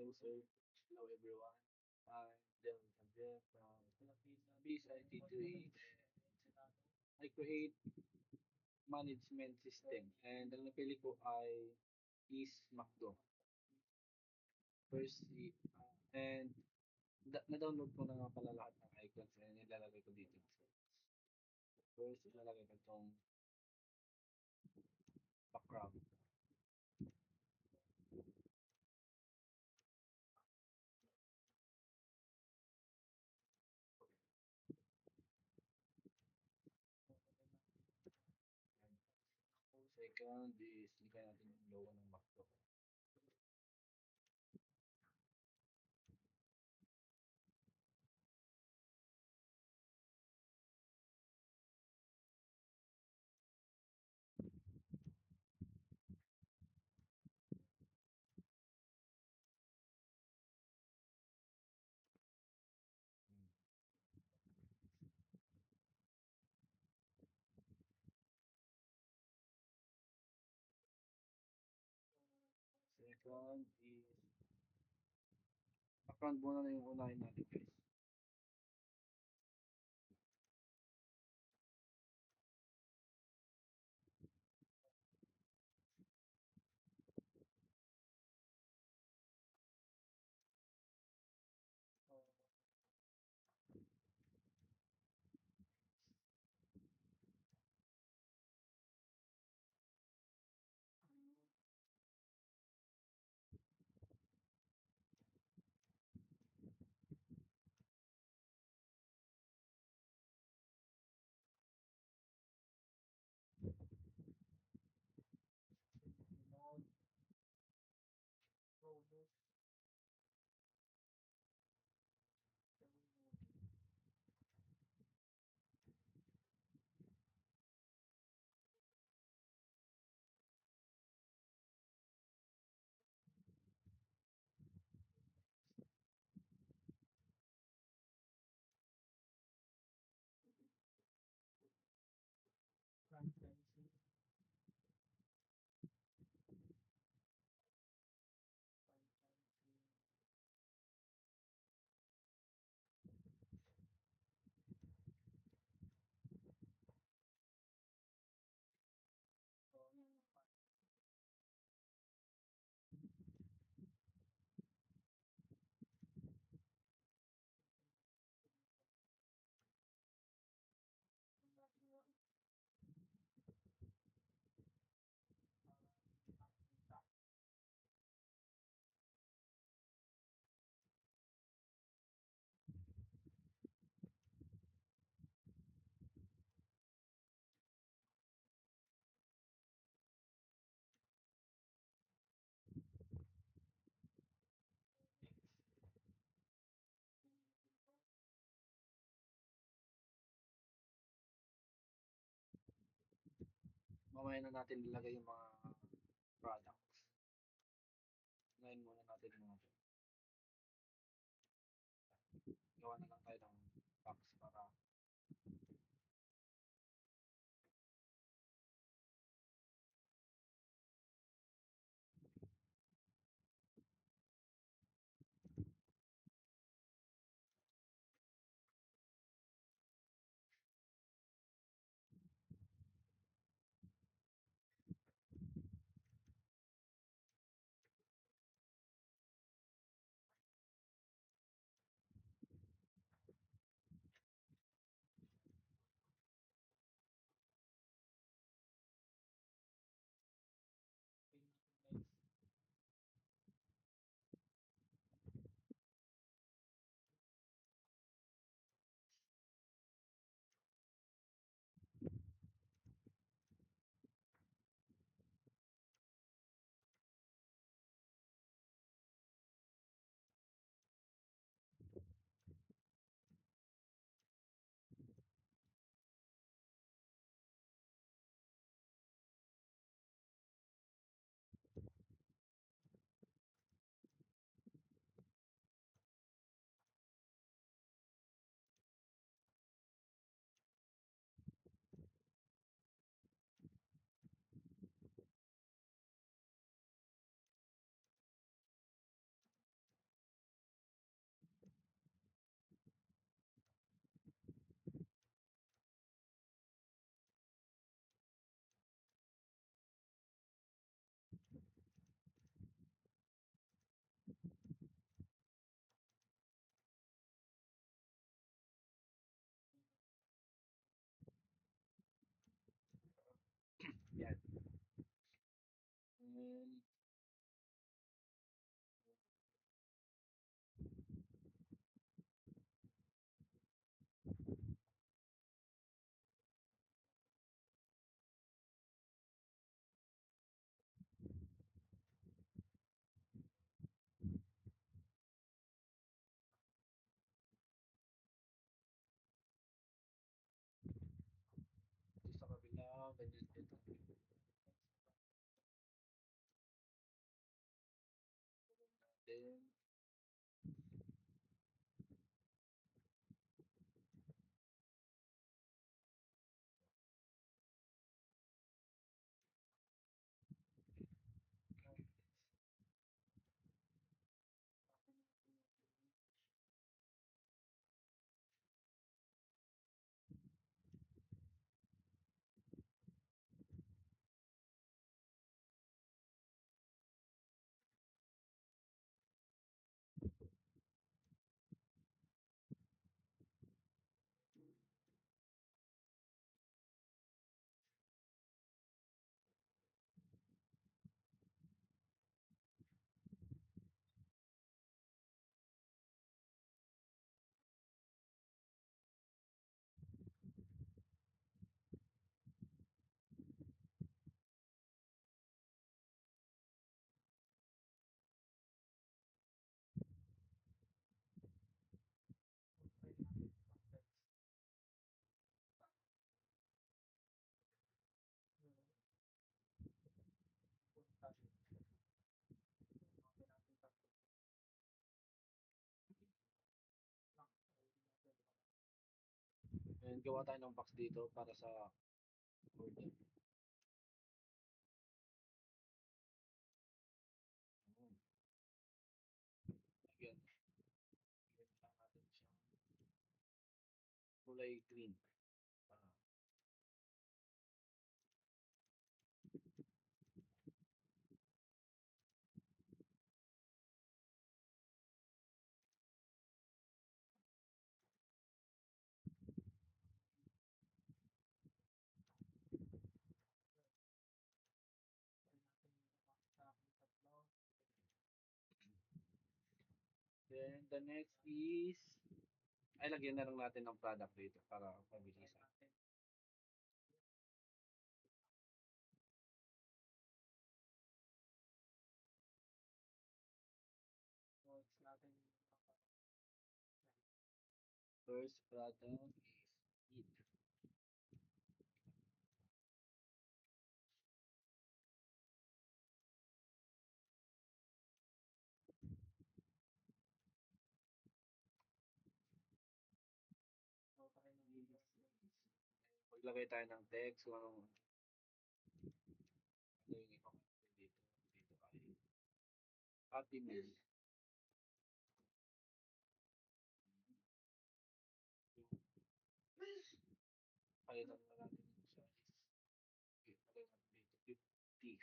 Hello, sir. Hello, everyone. I'm Del Javier from Philippines. I graduate. I create management system and ang napili ko ay is Macdo. First, and na-download ko na nga pala lahat ng icons and nilalagay ko dito. First, ilalagay ko itong background. Second is, ligay natin yung logo ng Macdo. Hmm. Second is, background muna na yung unahin natin, guys. Mamaya na natin ilagay yung mga products. Ngayon muna natin yung mga gawa na lang tayo ng box para And dito sa kabila, ganyan din. Then, and gawa tayo ng box dito para sa order. Ayun. Again, lagyan lang natin siyang kulay green. Ah, then the next is, ay lagyan na lang natin ng product dito para mabilisan. First product is meat. Maglagay tayo ng text kung anong ano yung ipapakita dito. Dito ay Happy Meal. Palitan na natin yung size. Okay, lagay natin dito 50.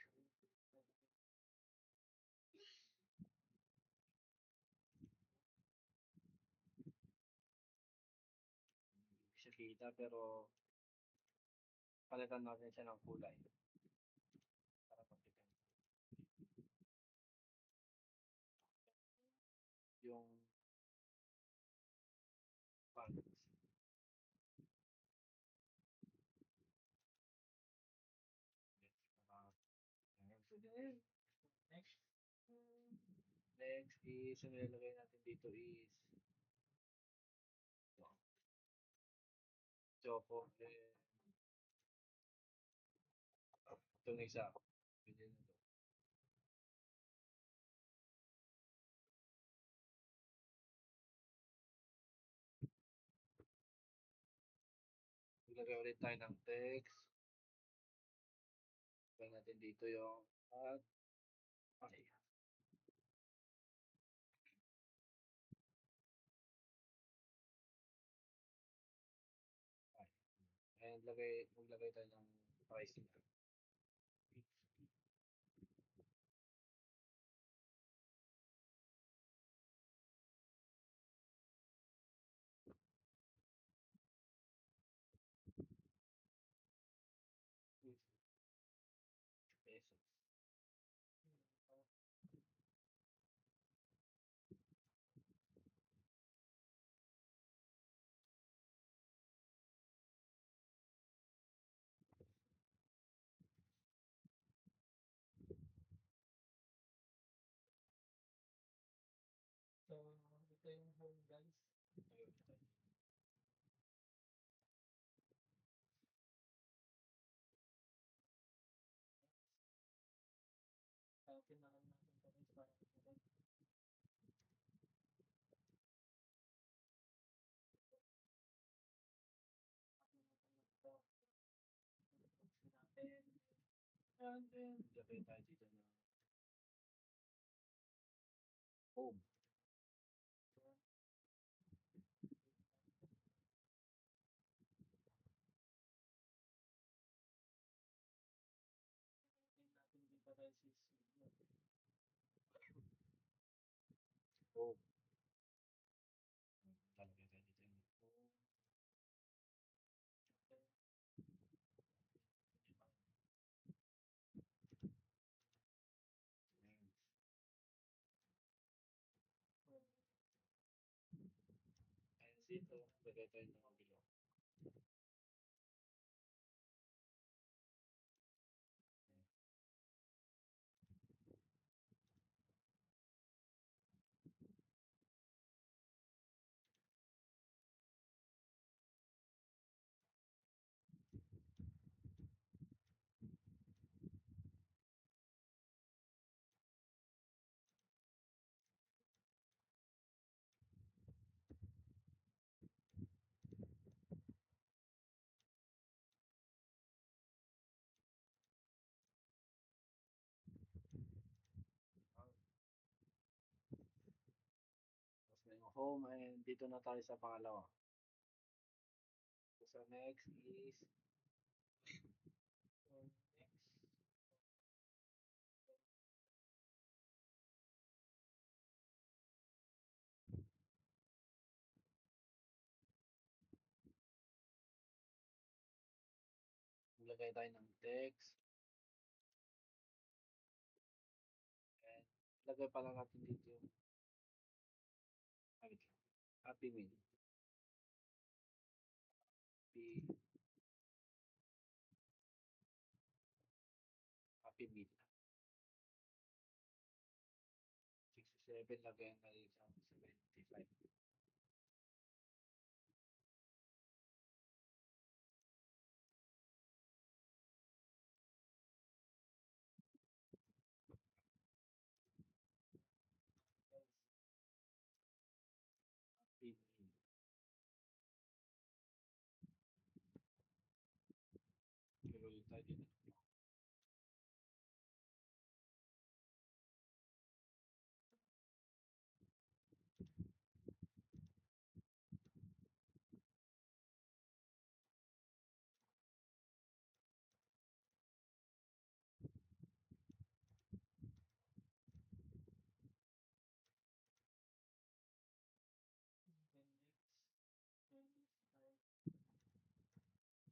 Hindi siya kita pero palitan natin siya ng kulay para makita yung pants. Ayan. Next is, yung nilalagay natin dito is ito, choco. Ito na isa. Pwede na to. Maglagay ulit tayo ng text. Lagay natin dito yung at ay, ay. And maglagay tayo ng price nila. Pesos. then lagay tayo dito ng home. Natin dito home. Lalagay tayo dito yung home. Ayan. Ayan dito, lagay tayo ng below. Tapos na yung home and dito na tayo sa pangalawa. So, sa next is next. Maglagay tayo ng text and lagay pala natin dito yung wait lang, Happy Meal. Happy, Happy Meal. 67 lagay na dito sa 75. Happy Meal. Tuloy tayo dito.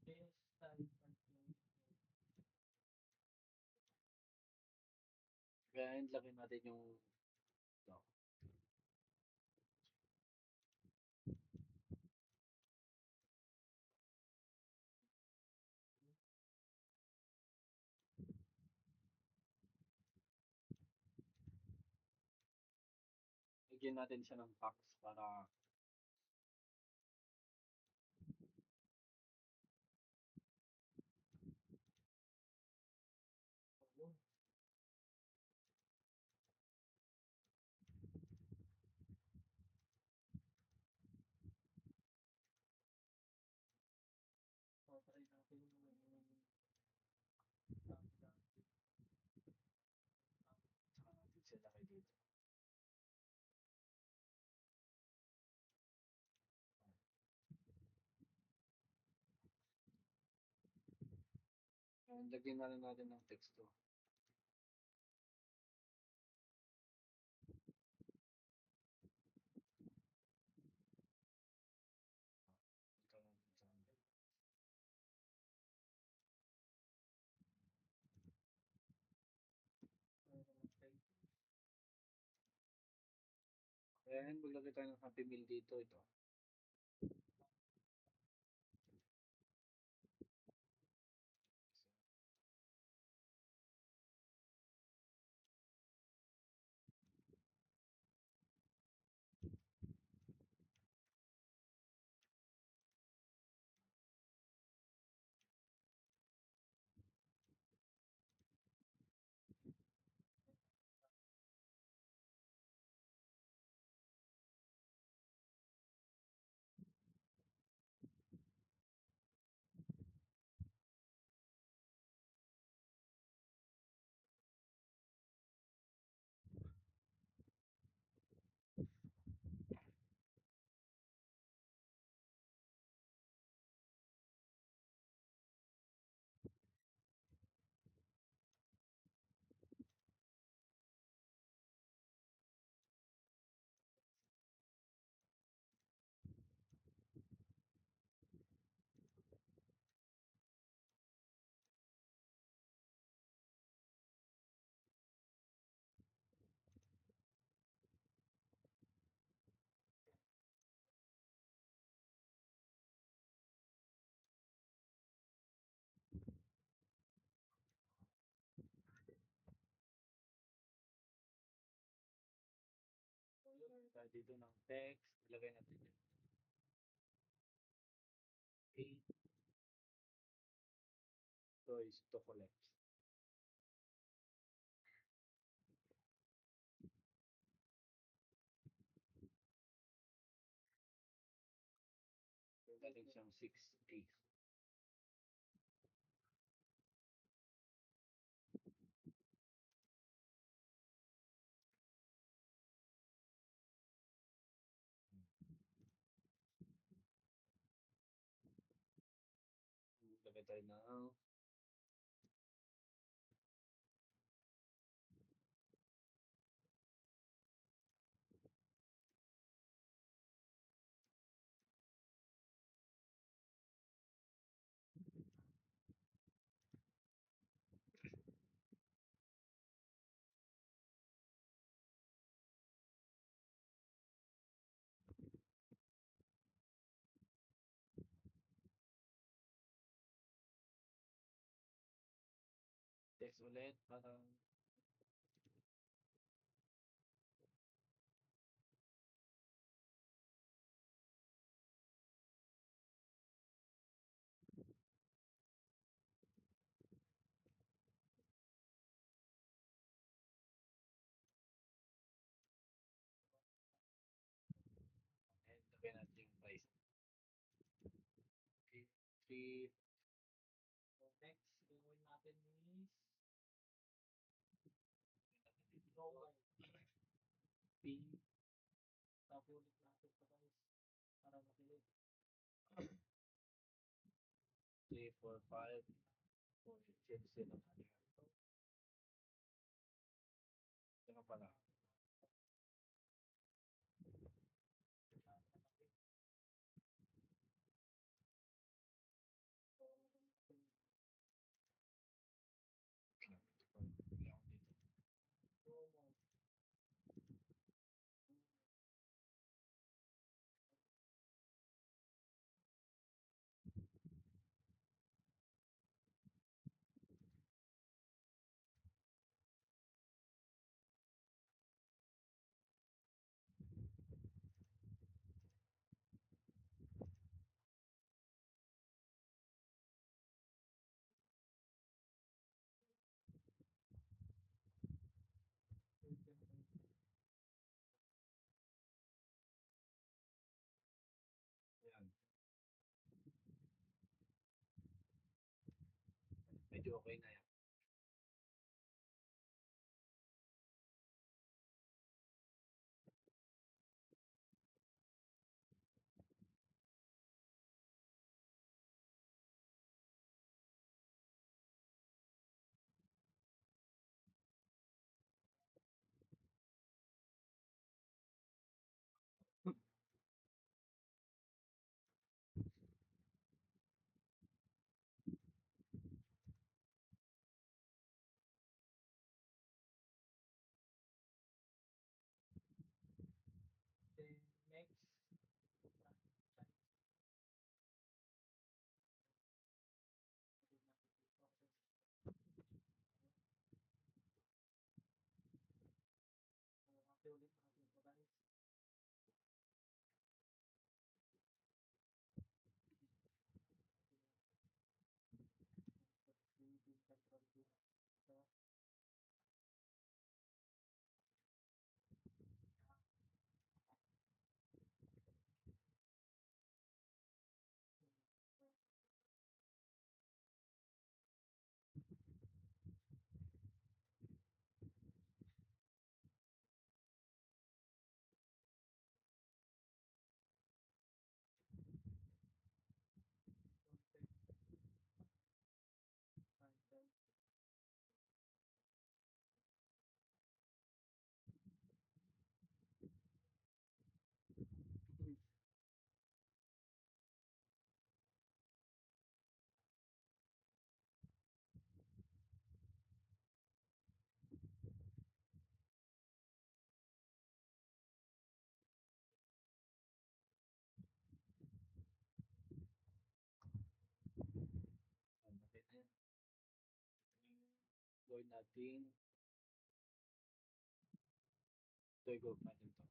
Then next, type and lagay natin yung ito. Lagyan natin siya ng box para try natin yung saka natin siya lagay dito. And lagyan na rin natin ng text to. Ito lang sa and maglagay tayo ng Happy Meal dito. Ito. dito ng text, ilagay natin yung 8 toys to collect. Galing siyang 6A. Lagay tayo ng text ulit para and lagay natin yung price. Okay, 3. So next, gagawin natin is P. Tapos ulit natin pa guys para makilig. 3, 4, 5. So, change sila natin. Ito pala. Ayan. Medyo okay na yan. Then next, ulit natin ito guys. Okay na yan. Gawin natin. Ito i-group natin to.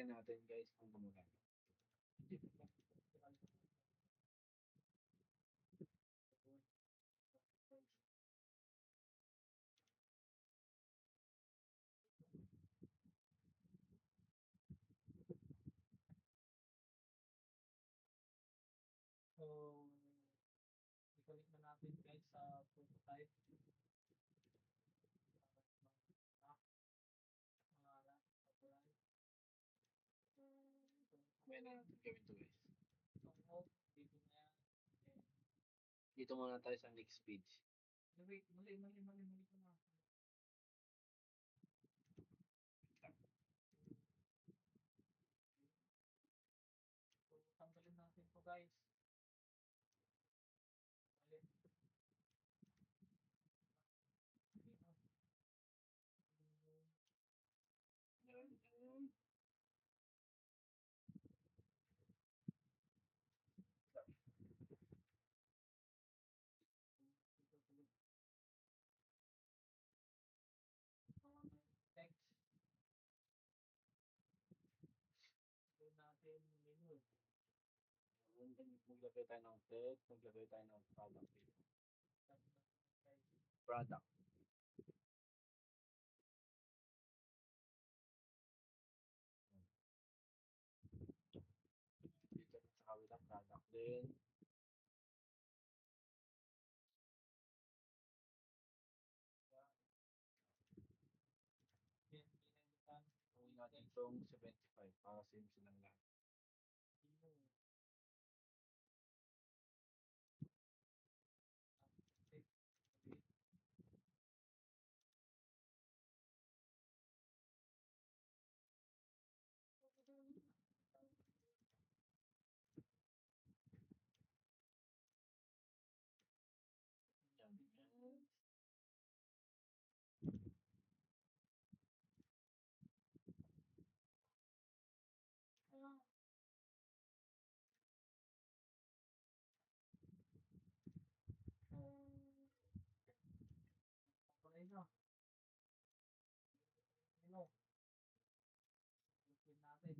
try natin guys kung gumagana. Hindi pa. So, i-connect na natin guys sa prototype. May na natin gawin to guys. So, dito na yan. Dito muna tayo sa next page. Wait, mali ko na. So, tanggalin natin to guys. Mali. Yan. Next. Gawin natin menu. Maglagay tayo ng text, maglagay tayo ng product. Product. Dito sa kabilang product din. Gawin natin itong 75 para same silang lahat. Yan. Okay na. Ano? Tingnan natin.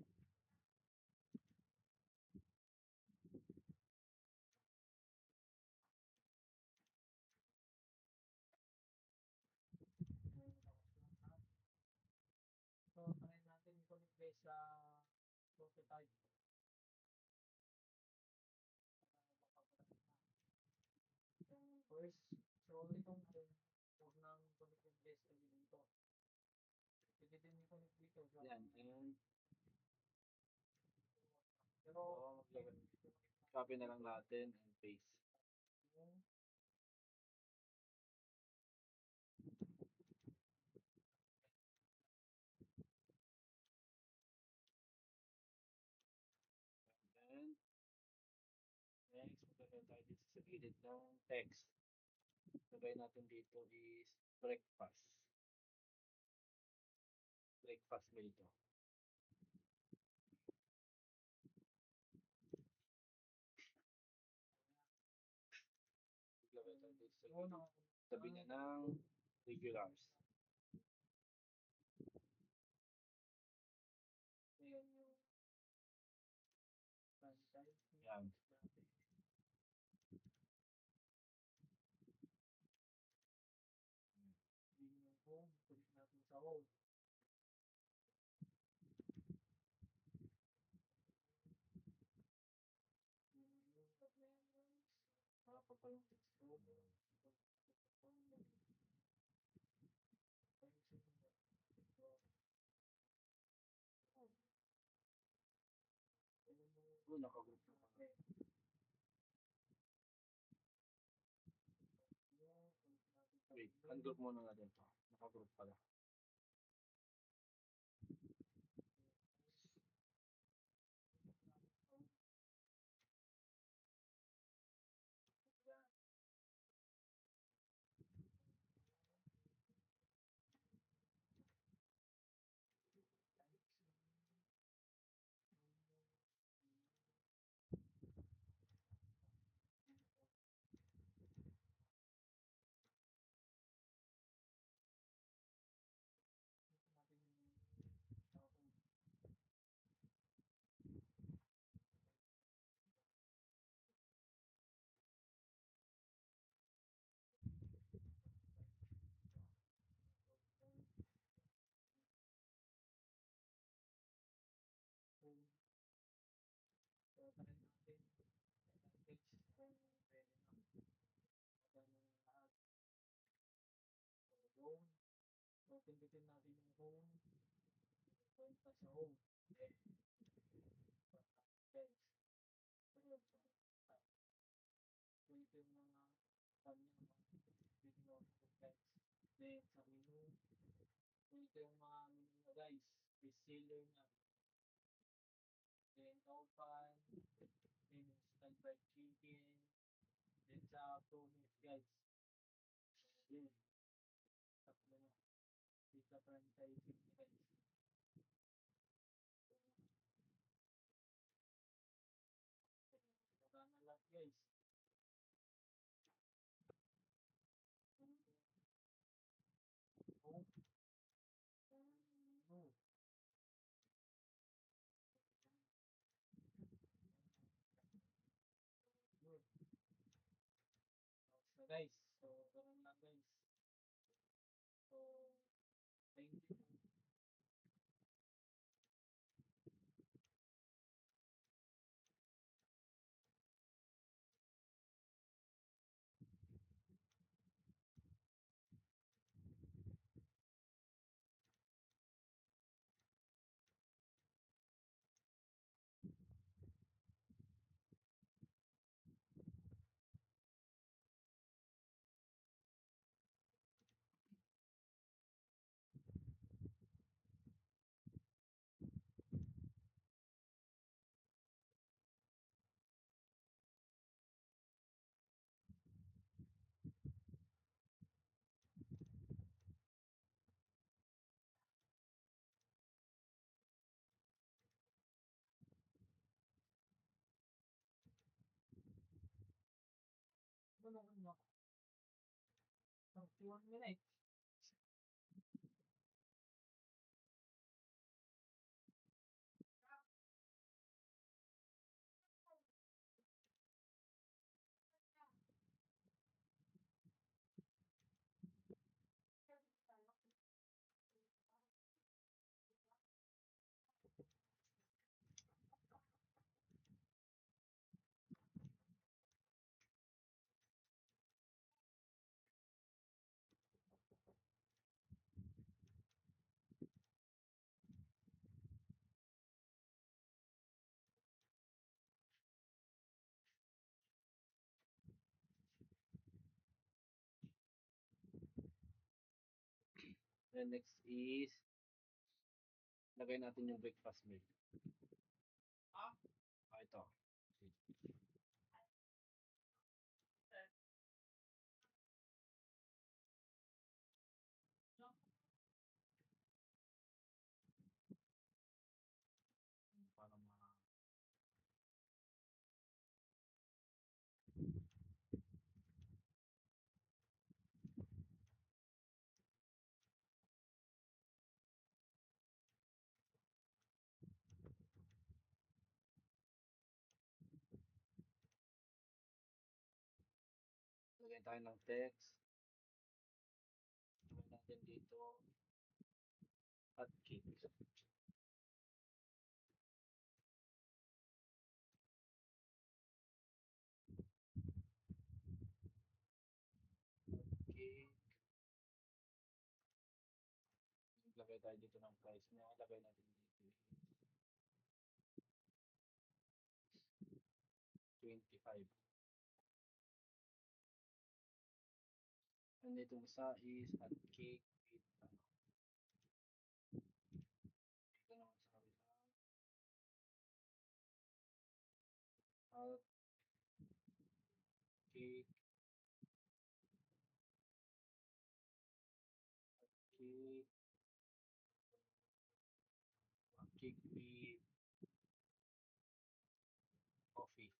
So, try natin i-connect guys sa prototype. First, so itong huwag nang connect yung guys kami dito. Pwede din i-connect dito. Yan, and pero copy na lang natin and paste. And next, maglagay tayo dito sa gilid ng text. Lagay natin dito is breakfast. Breakfast meal to. Maglagay tayo dito sa gilid. Tabi niya ng regulars. Yan. Nakagroup na pala. Wait, ungroup muna natin to. Nakagroup pala. pindutin natin yung home. Punta sa home. Then, guys. So, ito yung mga kanya mga video guys. Then, sa menu. So, ito yung mga menu na guys. Fish sealer na. Then, open. Then, standby chicken. Then, sa promise guys. Yun. Tatlo na. Pizza franchising guys. Saka na lang guys. Oh, no. Good. So guys, so ganun lang guys. So, thank you. Ano na? 31 minutes. Then next is, lagay natin yung breakfast meal. Ito. Para lagay tayo ng text. Lagay natin dito, hot cake. Cake. Lagay tayo dito ng price niya. Lagay natin dito 25. And itong isa is hot cake with dito naman sa kabila. Hot cake, cake, hot cake with coffee.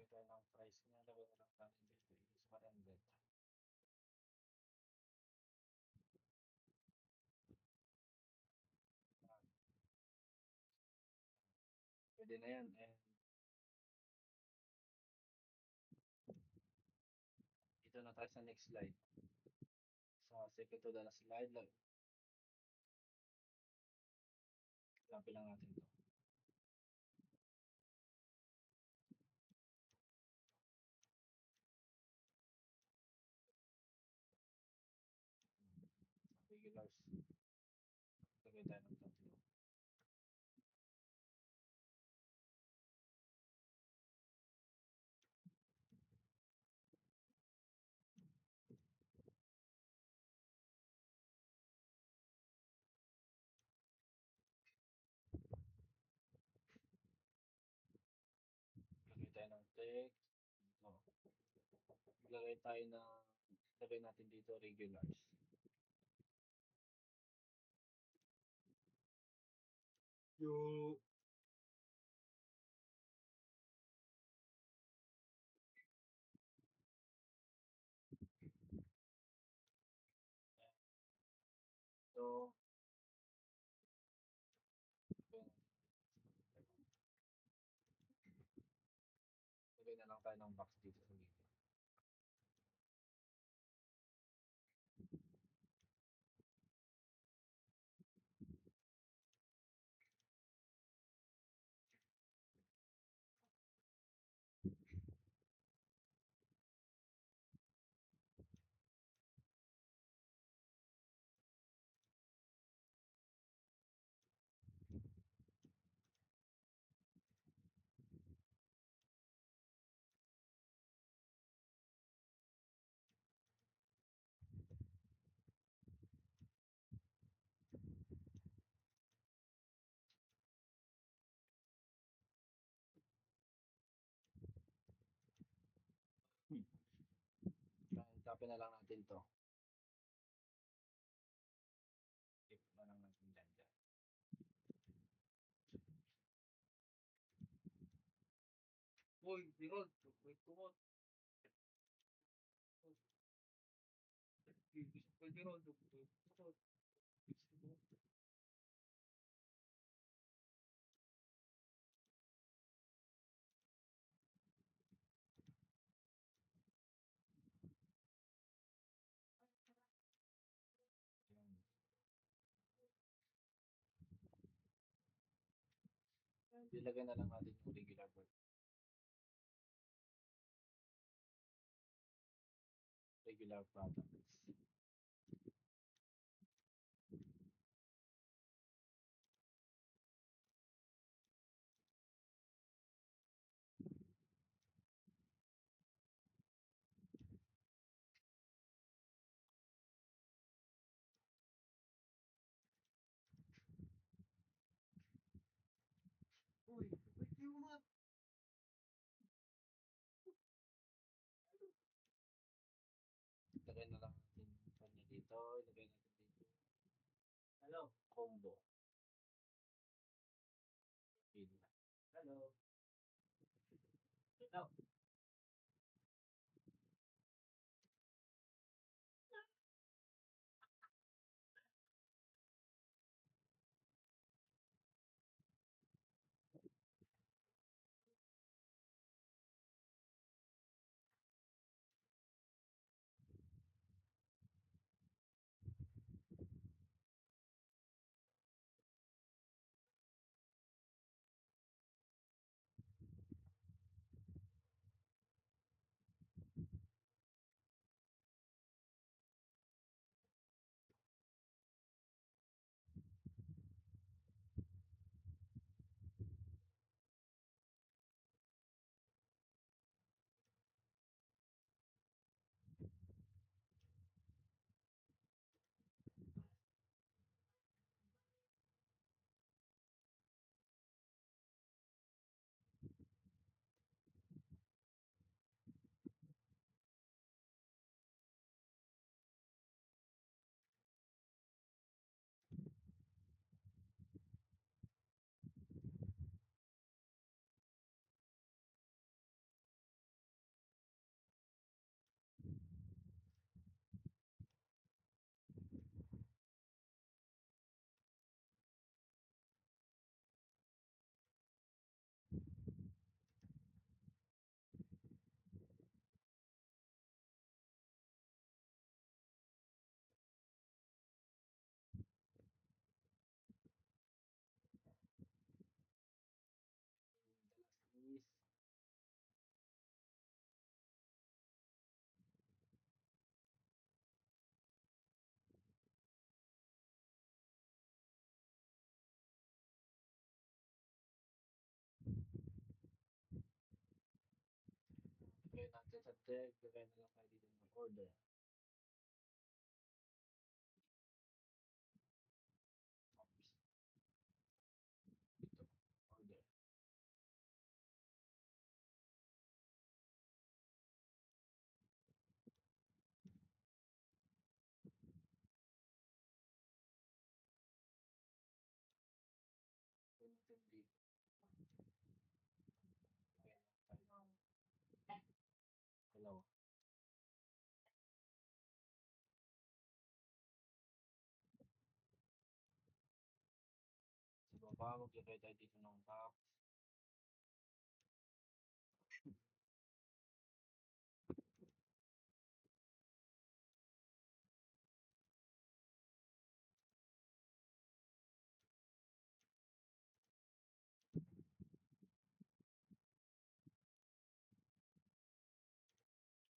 Lagay tayo ng price niya. Lagay ko lang natin dito is 100. Pwede na yan. And dito na tayo sa next slide. Sa second to the last slide, lapin lang natin to. Lagay tayo ng tatlo. Lagay tayo ng text. Ito. Lagay natin dito regulars. Yung ito, lagay na lang tayo ng box dito sa gilid. Tapin na lang natin to. Tip na lang natin dyan. Uy, Birol, wait ko mo. Pwede ron, Ilagay na lang natin yung regular part. Regular products. Uy, wait yung mga... Ilagay na lang natin yung kanya dito. Ilagay natin dito. Hello. Combo. Pin. Hello. Hello. ate, kakain na lang kayo dito ng order. Oops, dito, order. Kung hindi, kakain lang tayo ng dalawa. Sa baba, maglagay tayo dito ng box.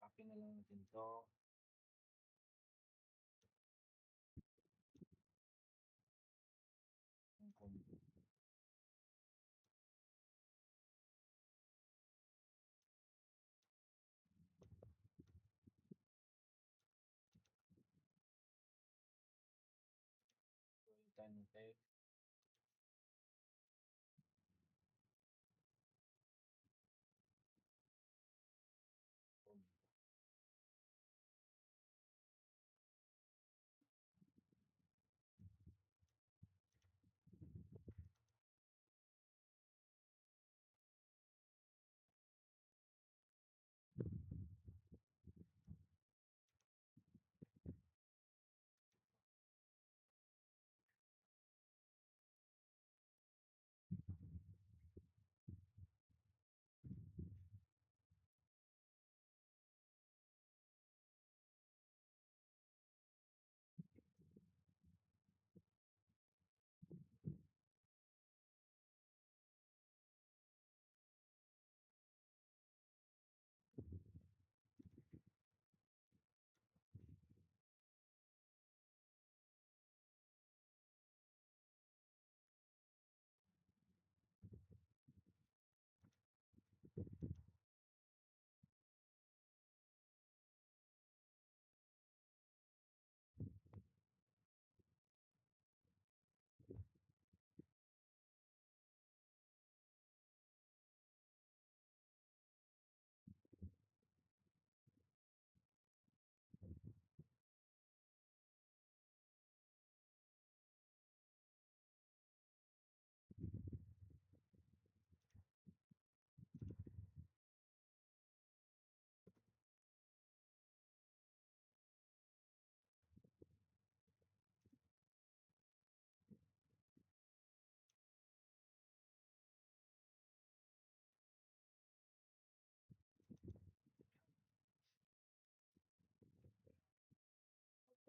Copy na lang natin to. Kung gawin tayo ng text,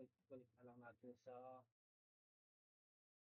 kung balik na lang natin sa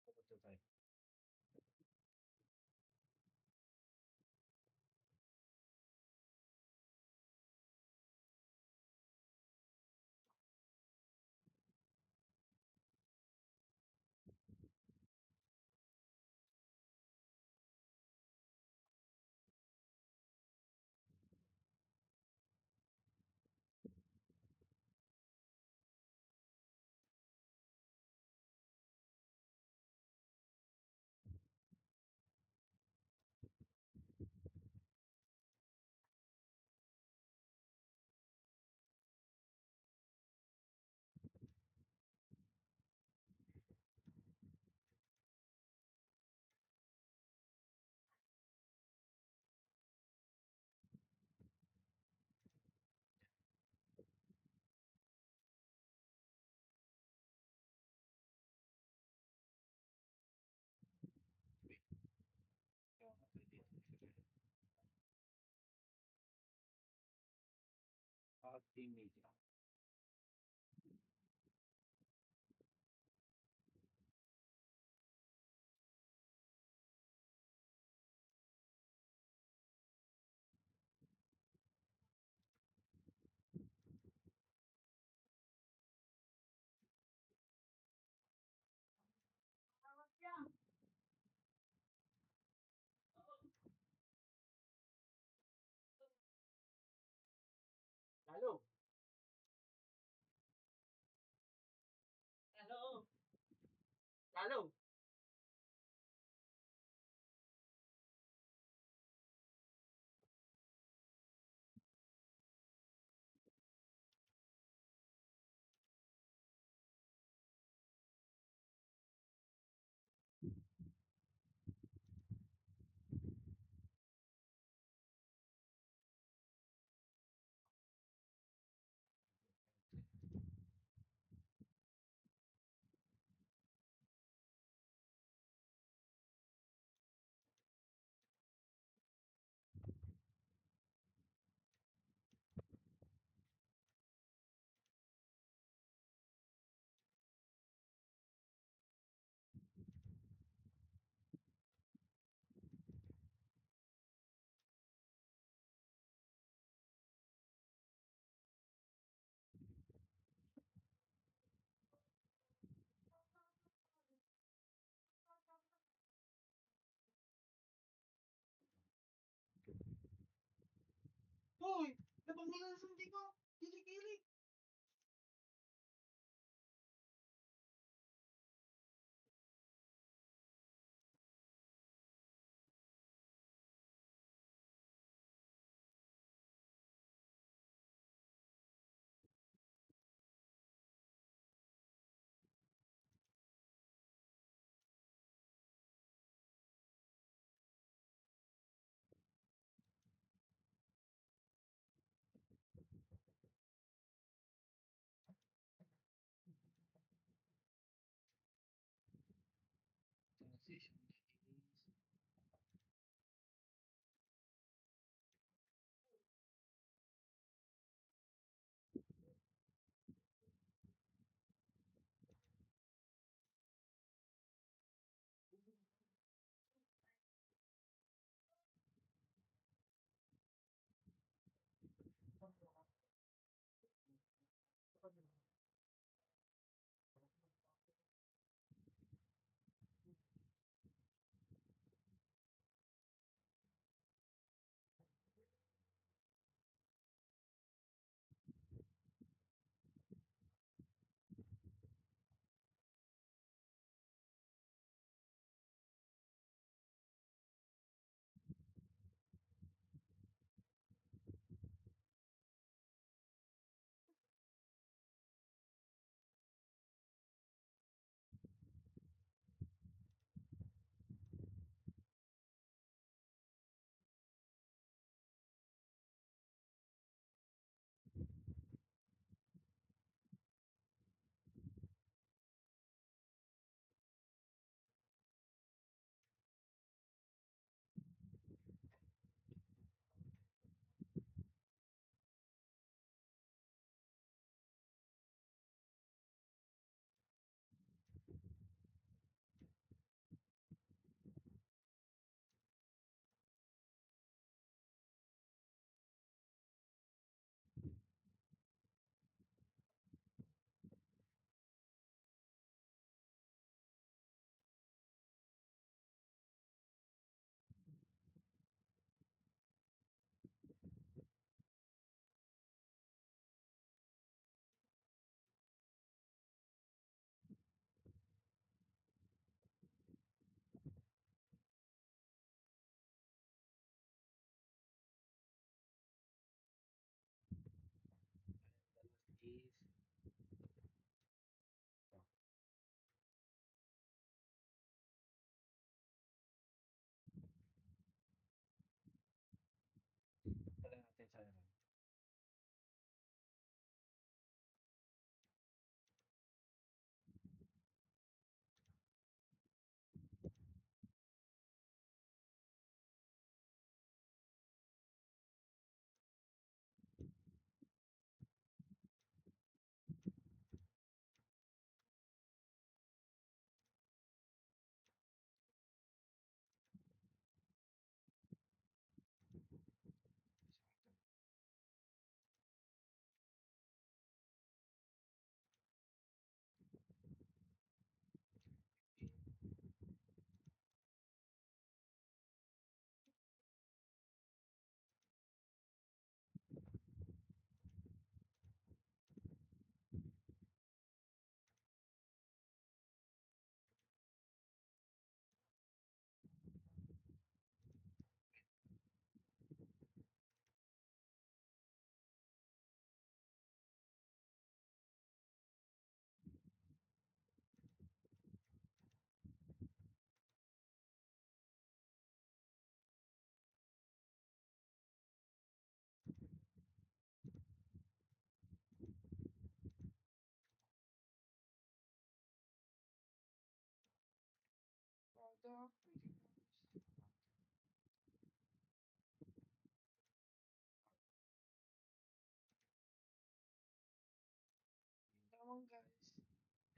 pupunta tayo. Wait, kaya nga tayo dito. Acting media.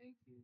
Thank you.